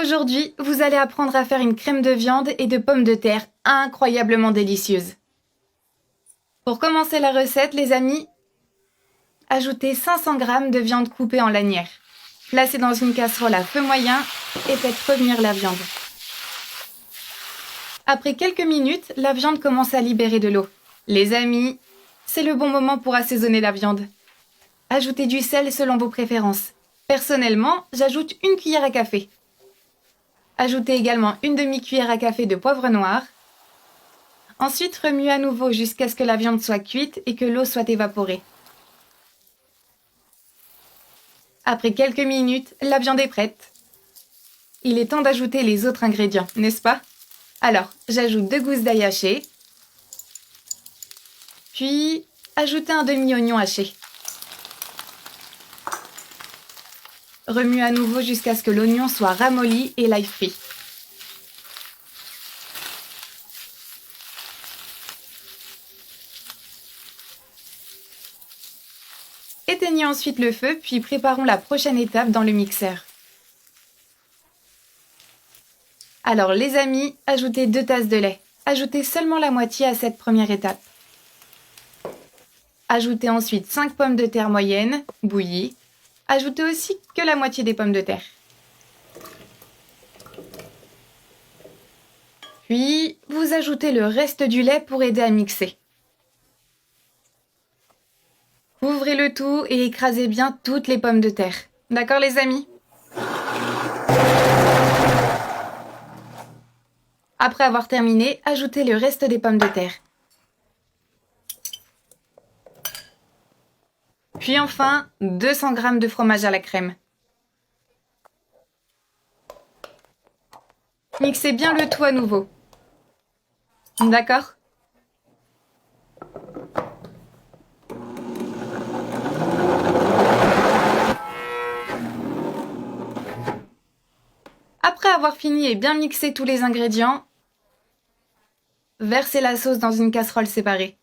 Aujourd'hui, vous allez apprendre à faire une crème de viande et de pommes de terre incroyablement délicieuse. Pour commencer la recette, les amis, ajoutez 500 g de viande coupée en lanières. Placez dans une casserole à feu moyen et faites revenir la viande. Après quelques minutes, la viande commence à libérer de l'eau. Les amis, c'est le bon moment pour assaisonner la viande. Ajoutez du sel selon vos préférences. Personnellement, j'ajoute une cuillère à café. Ajoutez également une demi-cuillère à café de poivre noir. Ensuite, remuez à nouveau jusqu'à ce que la viande soit cuite et que l'eau soit évaporée. Après quelques minutes, la viande est prête. Il est temps d'ajouter les autres ingrédients, n'est-ce pas? Alors, j'ajoute 2 gousses d'ail hachées. Puis, ajoutez un demi-oignon haché. Remuez à nouveau jusqu'à ce que l'oignon soit ramolli et l'ail frit. Éteignez ensuite le feu, puis préparons la prochaine étape dans le mixeur. Alors les amis, ajoutez 2 tasses de lait. Ajoutez seulement la moitié à cette première étape. Ajoutez ensuite 5 pommes de terre moyennes, bouillies. Ajoutez aussi que la moitié des pommes de terre. Puis, vous ajoutez le reste du lait pour aider à mixer. Ouvrez le tout et écrasez bien toutes les pommes de terre. D'accord les amis? Après avoir terminé, ajoutez le reste des pommes de terre. Puis enfin, 200 g de fromage à la crème. Mixez bien le tout à nouveau. D'accord? Après avoir fini et bien mixé tous les ingrédients, versez la sauce dans une casserole séparée.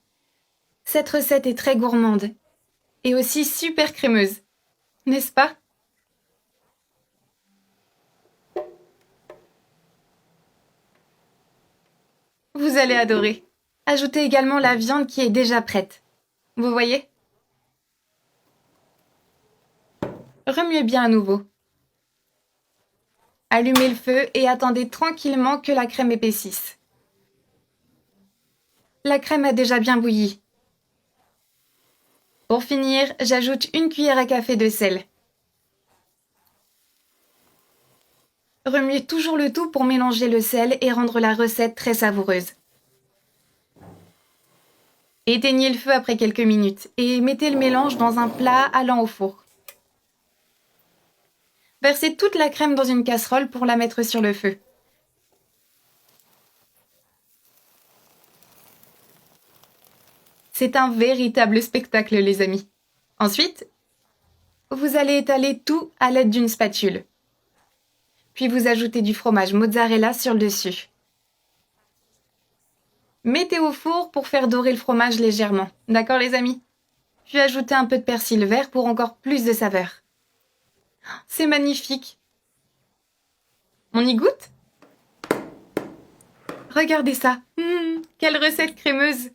Cette recette est très gourmande et aussi super crémeuse, n'est-ce pas? Vous allez adorer. Ajoutez également la viande qui est déjà prête. Vous voyez? Remuez bien à nouveau. Allumez le feu et attendez tranquillement que la crème épaississe. La crème a déjà bien bouilli. Pour finir, j'ajoute une cuillère à café de sel. Remuez toujours le tout pour mélanger le sel et rendre la recette très savoureuse. Éteignez le feu après quelques minutes et mettez le mélange dans un plat allant au four. Versez toute la crème dans une casserole pour la mettre sur le feu. C'est un véritable spectacle, les amis. Ensuite, vous allez étaler tout à l'aide d'une spatule. Puis vous ajoutez du fromage mozzarella sur le dessus. Mettez au four pour faire dorer le fromage légèrement. D'accord, les amis? Puis ajoutez un peu de persil vert pour encore plus de saveur. C'est magnifique. On y goûte? Regardez ça. Quelle recette crémeuse!